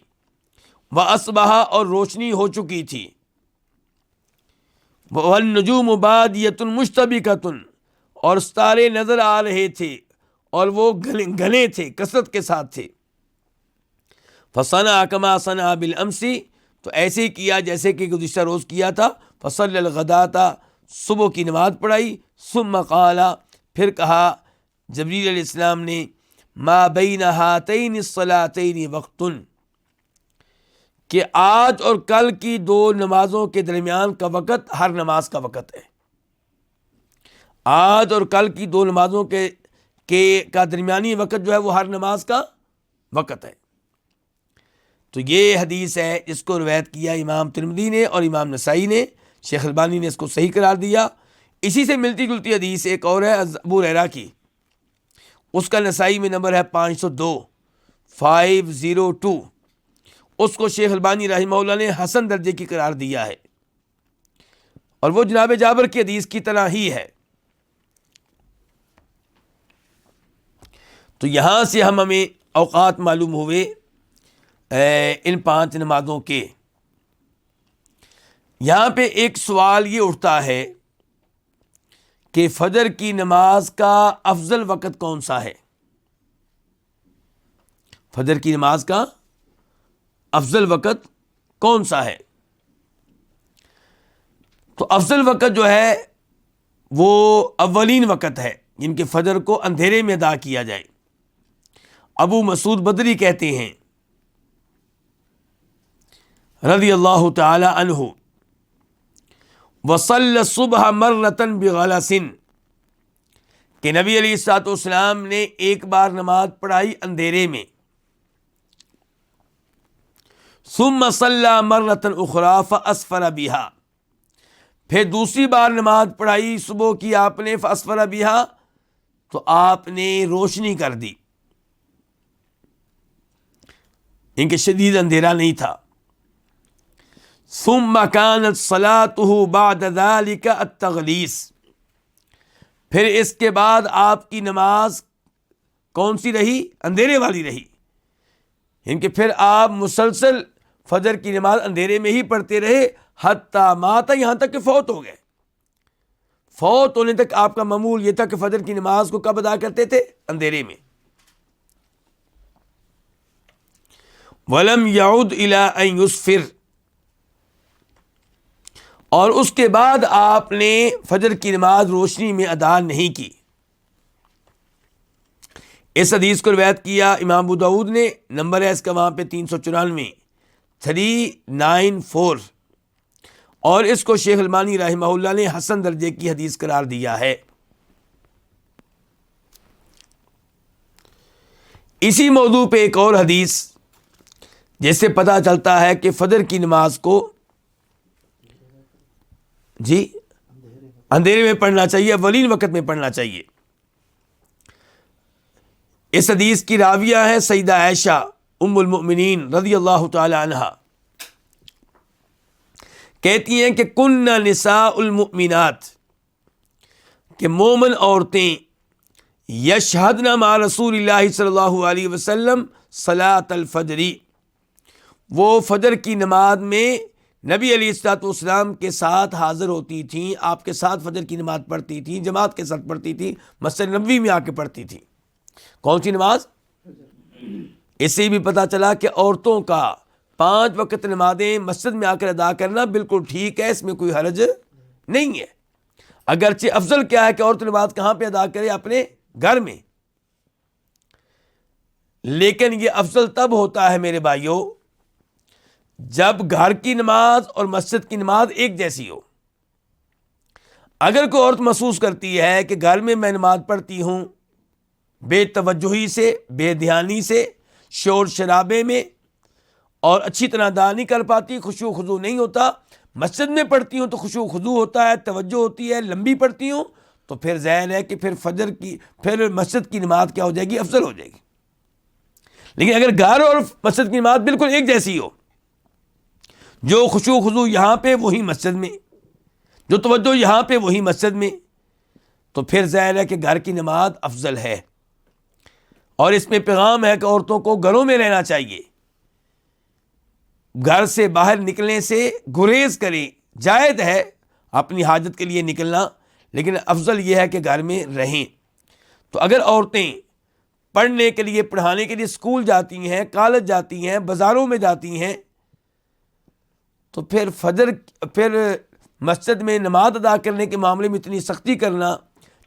واصبح، اور روشنی ہو چکی تھی. والنجوم بادیۃ مشتبکۃ، اور ستارے نظر آ رہے تھے اور وہ گھنے تھے، کثرت کے ساتھ تھے. فصنع كما صنع بالامس، تو ایسے کیا جیسے کہ گزشتہ روز کیا تھا. فصلی الغداۃ، صبح کی نماز پڑھائی. ثم قال، پھر کہا جبریل علیہ السلام نے، ما بین ہاتین الصلاتین وقت، کہ آج اور کل کی دو نمازوں کے درمیان کا وقت ہر نماز کا وقت ہے. آج اور کل کی دو نمازوں کا درمیانی وقت جو ہے وہ ہر نماز کا وقت ہے. تو یہ حدیث ہے، اس کو روایت کیا امام ترمذی نے اور امام نسائی نے. شیخ البانی نے اس کو صحیح قرار دیا. اسی سے ملتی جلتی حدیث ایک اور ہے ابو ہریرہ کی، اس کا نسائی میں نمبر ہے 502 اس کو شیخ البانی رحمہ اللہ نے حسن درجے کی قرار دیا ہے، اور وہ جناب جابر کی حدیث کی طرح ہی ہے. تو یہاں سے ہمیں اوقات معلوم ہوئے ان 5 نمازوں کے. یہاں پہ ایک سوال یہ اٹھتا ہے کہ فجر کی نماز کا افضل وقت کون سا ہے؟ فجر کی نماز کا افضل وقت کون سا ہے؟ تو افضل وقت جو ہے وہ اولین وقت ہے، جن کے فجر کو اندھیرے میں ادا کیا جائے. ابو مسعود بدری کہتے ہیں رضی اللہ تعالی عنہ، وصلی الصبح مرۃ بغلس، کہ نبی علیہ الصلوۃ والسلام نے ایک بار نماز پڑھائی اندھیرے میں. ثم صلی مرۃ اخری فاسفر بها، پھر دوسری بار نماز پڑھائی صبح کی آپ نے، فاسفر بها، تو آپ نے روشنی کر دی، ان کے شدید اندھیرا نہیں تھا. ثم كانت صلاته بعد ذلك التغلیس، پھر اس کے بعد آپ کی نماز کون سی رہی؟ اندھیرے والی رہی. ان کے پھر آپ مسلسل فجر کی نماز اندھیرے میں ہی پڑھتے رہے، حتی مات، یہاں تک کہ فوت ہو گئے. فوت ہونے تک آپ کا معمول یہ تھا کہ فجر کی نماز کو کب ادا کرتے تھے؟ اندھیرے میں. وَلَمْ يَعُدْ إِلَىٰ أَنْ يُسْفِرْ، اور اس کے بعد آپ نے فجر کی نماز روشنی میں ادا نہیں کی. اس حدیث کو روایت کیا امام ابو داؤد نے، نمبر ہے اس کا وہاں پہ 394 اور اس کو شیخ البانی رحمہ اللہ نے حسن درجے کی حدیث قرار دیا ہے. اسی موضوع پہ ایک اور حدیث جس سے پتہ چلتا ہے کہ فجر کی نماز کو اندھیرے میں پڑھنا چاہیے، اولین وقت میں پڑھنا چاہیے. اس حدیث کی راویہ ہے سیدہ عائشہ ام المؤمنین رضی اللہ تعالی عنہا، کہتی ہیں کہ کننا نساء المؤمنات، کہ مومن عورتیں یشہدن مع رسول اللہ صلی اللہ علیہ وسلم صلاۃ الفجر، وہ فجر کی نماز میں نبی علیہ الصلوۃ والسلام کے ساتھ حاضر ہوتی تھیں، آپ کے ساتھ فجر کی نماز پڑھتی تھیں، جماعت کے ساتھ پڑھتی تھیں، مسجد نبوی میں آ کے پڑھتی تھیں۔ کون سی نماز؟ اس سے بھی پتہ چلا کہ عورتوں کا 5 وقت نمازیں مسجد میں آ کر ادا کرنا بالکل ٹھیک ہے، اس میں کوئی حرج نہیں ہے۔ اگرچہ افضل کیا ہے کہ عورت نماز کہاں پہ ادا کرے؟ اپنے گھر میں، لیکن یہ افضل تب ہوتا ہے میرے بھائیوں جب گھر کی نماز اور مسجد کی نماز ایک جیسی ہو۔ اگر کوئی عورت محسوس کرتی ہے کہ گھر میں میں نماز پڑھتی ہوں بے توجہی سے، بے دھیانی سے، شور شرابے میں، اور اچھی طرح ادا نہیں کر پاتی، خشوع و خضوع نہیں ہوتا، مسجد میں پڑھتی ہوں تو خشوع و خضوع ہوتا ہے، توجہ ہوتی ہے، لمبی پڑھتی ہوں، تو پھر ظاہر ہے کہ پھر مسجد کی نماز کیا ہو جائے گی؟ افضل ہو جائے گی۔ لیکن اگر گھر اور مسجد کی نماز بالکل ایک جیسی ہو، جو خشوع و خضوع یہاں پہ وہی مسجد میں، جو توجہ یہاں پہ وہی مسجد میں، تو پھر ظاہر ہے کہ گھر کی نماز افضل ہے۔ اور اس میں پیغام ہے کہ عورتوں کو گھروں میں رہنا چاہیے، گھر سے باہر نکلنے سے گریز کریں۔ جائز ہے اپنی حاجت کے لیے نکلنا، لیکن افضل یہ ہے کہ گھر میں رہیں۔ تو اگر عورتیں پڑھنے کے لیے، پڑھانے کے لیے اسکول جاتی ہیں، کالج جاتی ہیں، بازاروں میں جاتی ہیں، تو پھر مسجد میں نماز ادا کرنے کے معاملے میں اتنی سختی کرنا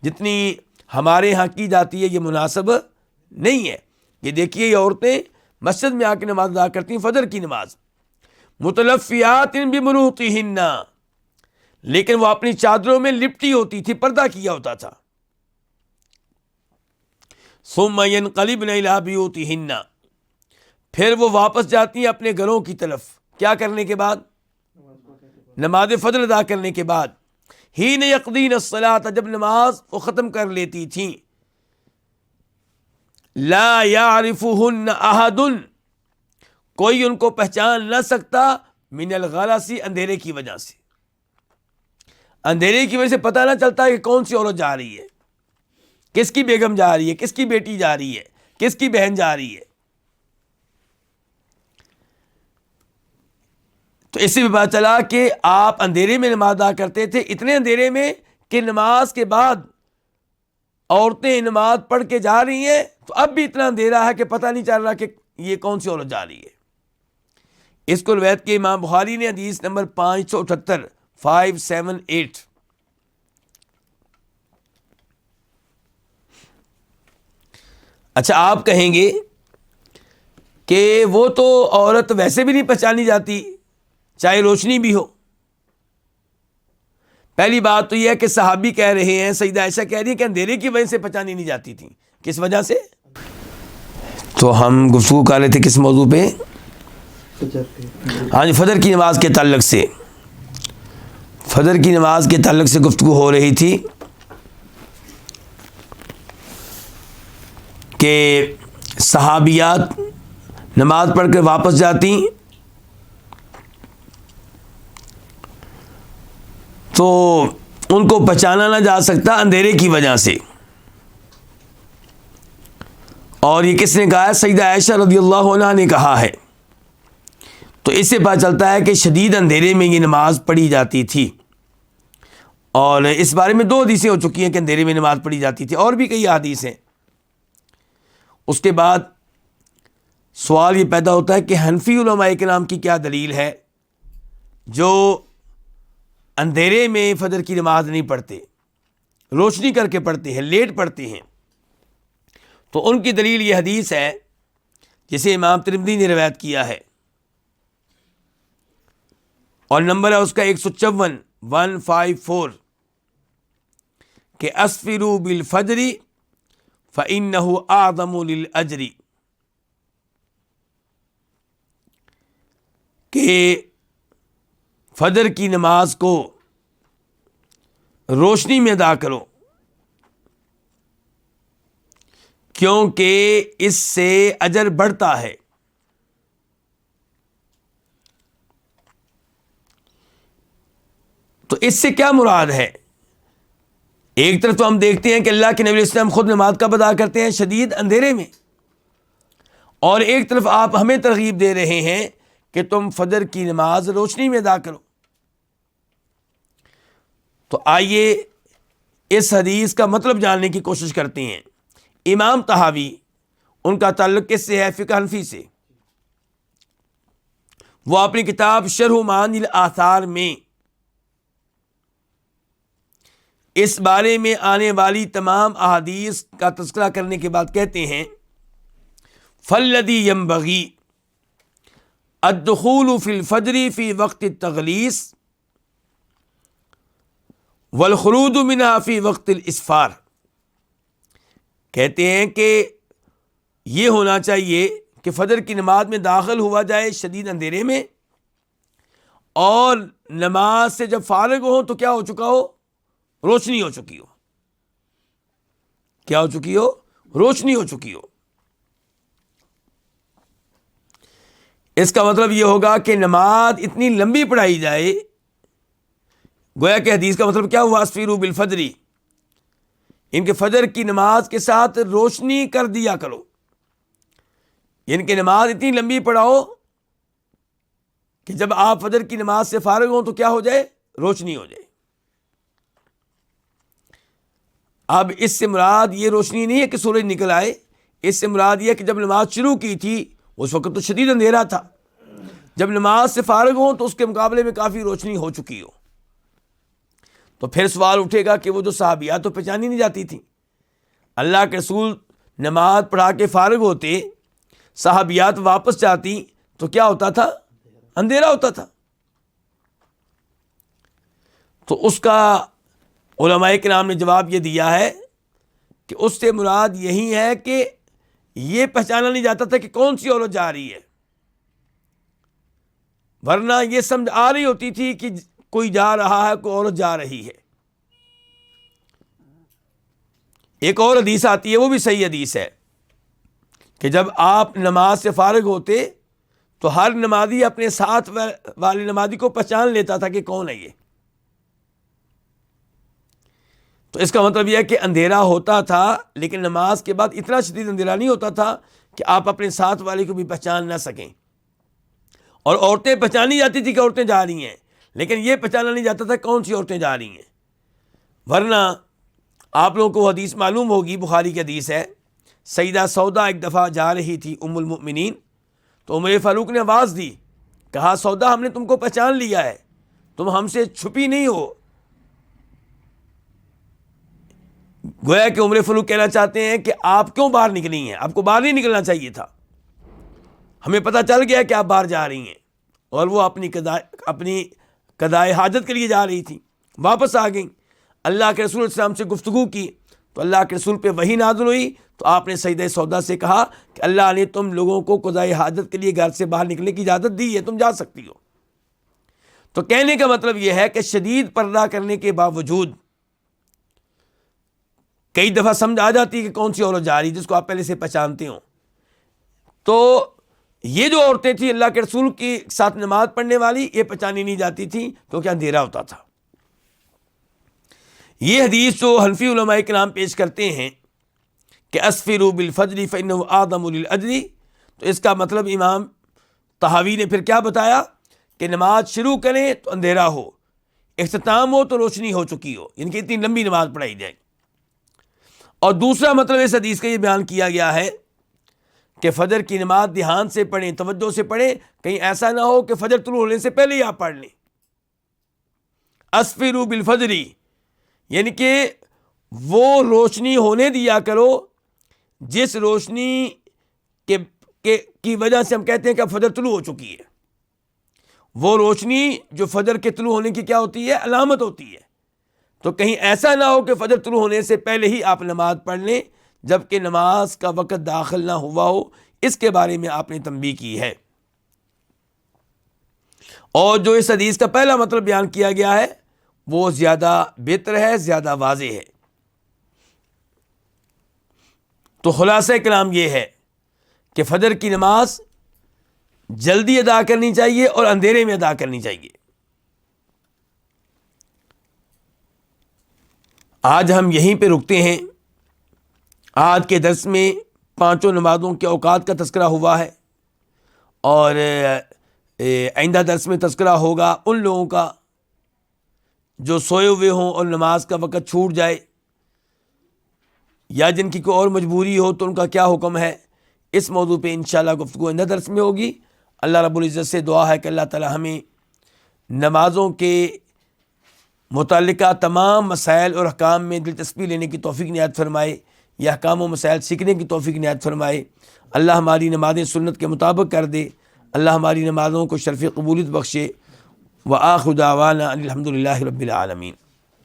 جتنی ہمارے ہاں کی جاتی ہے یہ مناسب نہیں ہے۔ یہ دیکھیے یہ عورتیں مسجد میں آ کے نماز ادا کرتی ہیں، فجر کی نماز، متلفیات بمروطہن، لیکن وہ اپنی چادروں میں لپٹی ہوتی تھی، پردہ کیا ہوتا تھا۔ ثم ینقلبن الی بیوتہن، پھر وہ واپس جاتی ہیں اپنے گھروں کی طرف، کیا کرنے کے بعد؟ نماز فجر ادا کرنے کے بعد۔ حین یقضین الصلاۃ، جب نماز وہ ختم کر لیتی تھیں۔ لا یعرفہن احد، کوئی ان کو پہچان نہ سکتا، من الغلس، اندھیرے کی وجہ سے، اندھیرے کی وجہ سے پتہ نہ چلتا کہ کون سی عورت جا رہی ہے، کس کی بیگم جا رہی ہے، کس کی بیٹی جا رہی ہے، کس کی بہن جا رہی ہے۔ تو اس سے بھی پتہ چلا کہ آپ اندھیرے میں نماز ادا کرتے تھے، اتنے اندھیرے میں کہ نماز کے بعد عورتیں نماز پڑھ کے جا رہی ہیں تو اب بھی اتنا اندھیرا ہے کہ پتہ نہیں چل رہا کہ یہ کون سی عورت جا رہی ہے۔ اس کو روایت کی امام بخاری نے، حدیث نمبر 578، 578۔ اچھا آپ کہیں گے کہ وہ تو عورت ویسے بھی نہیں پہچانی جاتی چاہے روشنی بھی ہو۔ پہلی بات تو یہ ہے کہ صحابی کہہ رہے ہیں، سیدہ عائشہ کہہ رہی ہیں کہ اندھیرے کی وجہ سے پہچانی نہیں جاتی تھی۔ کس وجہ سے؟ تو ہم گفتگو کر رہے تھے کس موضوع پہ؟ ہاں جی، فجر کی نماز کے تعلق سے، فجر کی نماز کے تعلق سے گفتگو ہو رہی تھی کہ صحابیات نماز پڑھ کر واپس جاتی تو ان کو پہچانا نہ جا سکتا اندھیرے کی وجہ سے۔ اور یہ کس نے کہا ہے؟ سیدہ عائشہ رضی اللہ عنہا نے کہا ہے۔ تو اس سے پتہ چلتا ہے کہ شدید اندھیرے میں یہ نماز پڑھی جاتی تھی، اور اس بارے میں 2 حدیثیں ہو چکی ہیں کہ اندھیرے میں نماز پڑھی جاتی تھی، اور بھی کئی حدیث ہیں۔ اس کے بعد سوال یہ پیدا ہوتا ہے کہ حنفی علماء کرام کی کیا دلیل ہے جو اندھیرے میں فجر کی نماز نہیں پڑھتے، روشنی کر کے پڑھتے ہیں، لیٹ پڑھتے ہیں۔ تو ان کی دلیل یہ حدیث ہے جسے امام ترمذی نے روایت کیا ہے، اور نمبر ہے اس کا 154، 154، کہ اسفروا بالفجر فإنه أعظم للأجر، کہ فجر کی نماز کو روشنی میں ادا کرو کیونکہ اس سے اجر بڑھتا ہے۔ تو اس سے کیا مراد ہے؟ ایک طرف تو ہم دیکھتے ہیں کہ اللہ کے نبی علیہ السلام خود نماز کب ادا کرتے ہیں؟ شدید اندھیرے میں، اور ایک طرف آپ ہمیں ترغیب دے رہے ہیں کہ تم فجر کی نماز روشنی میں ادا کرو۔ تو آئیے اس حدیث کا مطلب جاننے کی کوشش کرتے ہیں۔ امام طحاوی، ان کا تعلق کس سے ہے؟ فقہ حنفی سے۔ وہ اپنی کتاب شرح معانی الاثار میں اس بارے میں آنے والی تمام احادیث کا تذکرہ کرنے کے بعد کہتے ہیں فالذی ینبغی الدخول فی الفجر فی وقت التغلیظ والخروج منها فی وقت الاسفار۔ کہتے ہیں کہ یہ ہونا چاہیے کہ فجر کی نماز میں داخل ہوا جائے شدید اندھیرے میں، اور نماز سے جب فارغ ہو تو کیا ہو چکا ہو؟ روشنی ہو چکی ہو۔ کیا ہو چکی ہو؟ روشنی ہو چکی ہو۔ اس کا مطلب یہ ہوگا کہ نماز اتنی لمبی پڑھائی جائے، گویا کہ حدیث کا مطلب کیا ہوا؟ اسفروا بالفجر، ان کے فجر کی نماز کے ساتھ روشنی کر دیا کرو، ان کی نماز اتنی لمبی پڑھاؤ کہ جب آپ فجر کی نماز سے فارغ ہوں تو کیا ہو جائے؟ روشنی ہو جائے۔ اب اس سے مراد یہ روشنی نہیں ہے کہ سورج نکل آئے، اس سے مراد یہ ہے کہ جب نماز شروع کی تھی اس وقت تو شدید اندھیرا تھا، جب نماز سے فارغ ہوں تو اس کے مقابلے میں کافی روشنی ہو چکی ہو۔ تو پھر سوال اٹھے گا کہ وہ جو صحابیات تو پہچانی نہیں جاتی تھیں، اللہ کے رسول نماز پڑھا کے فارغ ہوتے، صحابیات واپس جاتی تو کیا ہوتا تھا؟ اندھیرا ہوتا تھا۔ تو اس کا علماء کرام نے جواب یہ دیا ہے کہ اس سے مراد یہی ہے کہ یہ پہچانا نہیں جاتا تھا کہ کون سی عورت جا رہی ہے، ورنہ یہ سمجھ آ رہی ہوتی تھی کہ کوئی جا رہا ہے، کوئی عورت جا رہی ہے۔ ایک اور حدیث آتی ہے، وہ بھی صحیح حدیث ہے، کہ جب آپ نماز سے فارغ ہوتے تو ہر نمازی اپنے ساتھ والے نمازی کو پہچان لیتا تھا کہ کون ہے یہ۔ تو اس کا مطلب یہ ہے کہ اندھیرا ہوتا تھا، لیکن نماز کے بعد اتنا شدید اندھیرا نہیں ہوتا تھا کہ آپ اپنے ساتھ والے کو بھی پہچان نہ سکیں۔ اور عورتیں پہچانی جاتی تھی کہ عورتیں جا رہی ہیں، لیکن یہ پہچانا نہیں جاتا تھا کون سی عورتیں جا رہی ہیں۔ ورنہ آپ لوگوں کو حدیث معلوم ہوگی، بخاری کی حدیث ہے، سیدہ سودا ایک دفعہ جا رہی تھی ام المؤمنین، تو عمر فاروق نے آواز دی، کہا سودا ہم نے تم کو پہچان لیا ہے، تم ہم سے چھپی نہیں ہو۔ گویا کہ عمر فاروق کہنا چاہتے ہیں کہ آپ کیوں باہر نکلی ہیں؟ آپ کو باہر نہیں نکلنا چاہیے تھا، ہمیں پتہ چل گیا کہ آپ باہر جا رہی ہیں۔ اور وہ اپنی قضائے حاجت کے لیے جا رہی تھی، واپس آ گئیں، اللہ کے رسول السلام سے گفتگو کی تو اللہ کے رسول پہ وحی نازل ہوئی، تو آپ نے سیدہ سودا سے کہا کہ اللہ نے تم لوگوں کو قضائے حاجت کے لیے گھر سے باہر نکلنے کی اجازت دی ہے، تم جا سکتی ہو۔ تو کہنے کا مطلب یہ ہے کہ شدید پردہ کرنے کے باوجود کئی دفعہ سمجھ آ جاتی ہے کہ کون سی عورت جا رہی، جس کو آپ پہلے سے پہچانتے ہوں۔ تو یہ جو عورتیں تھیں اللہ کے رسول کی ساتھ نماز پڑھنے والی، یہ پہچانی نہیں جاتی تھیں کیونکہ اندھیرا ہوتا تھا۔ یہ حدیث جو حنفی علماء کرام پیش کرتے ہیں کہ اسفروا بالفجر فإنه أعظم للأجر، تو اس کا مطلب امام طحاوی نے پھر کیا بتایا کہ نماز شروع کریں تو اندھیرا ہو، اختتام ہو تو روشنی ہو چکی ہو، یعنی کہ اتنی لمبی نماز پڑھائی جائے۔ اور دوسرا مطلب اس حدیث کا یہ بیان کیا گیا ہے کہ فجر کی نماز دھیان سے پڑھیں، توجہ سے پڑھیں، کہیں ایسا نہ ہو کہ فجر طلوع ہونے سے پہلے ہی آپ پڑھ لیں۔ اسفروا بالفجر یعنی کہ وہ روشنی ہونے دیا کرو جس روشنی کی وجہ سے ہم کہتے ہیں کہ اب فجر طلوع ہو چکی ہے۔ وہ روشنی جو فجر کے طلوع ہونے کی کیا ہوتی ہے؟ علامت ہوتی ہے۔ تو کہیں ایسا نہ ہو کہ فجر طلوع ہونے سے پہلے ہی آپ نماز پڑھ لیں جبکہ نماز کا وقت داخل نہ ہوا ہو، اس کے بارے میں آپ نے تنبیہ کی ہے۔ اور جو اس حدیث کا پہلا مطلب بیان کیا گیا ہے وہ زیادہ بہتر ہے، زیادہ واضح ہے۔ تو خلاصہ کلام یہ ہے کہ فجر کی نماز جلدی ادا کرنی چاہیے اور اندھیرے میں ادا کرنی چاہیے۔ آج ہم یہیں پہ رکتے ہیں۔ آج کے درس میں 5 نمازوں کے اوقات کا تذکرہ ہوا ہے، اور آئندہ درس میں تذکرہ ہوگا ان لوگوں کا جو سوئے ہوئے ہوں اور نماز کا وقت چھوٹ جائے، یا جن کی کوئی اور مجبوری ہو تو ان کا کیا حکم ہے۔ اس موضوع پہ انشاءاللہ گفتگو آئندہ درس میں ہوگی۔ اللہ رب العزت سے دعا ہے کہ اللہ تعالی ہمیں نمازوں کے متعلقہ تمام مسائل اور احکام میں دلچسپی لینے کی توفیق عنایت فرمائے، یہ احکام و مسائل سیکھنے کی توفیق عنایت فرمائے۔ اللہ ہماری نمازیں سنت کے مطابق کر دے، اللہ ہماری نمازوں کو شرف قبولیت بخشے۔ وآخر دعوانا ان الحمد للہ رب العالمین۔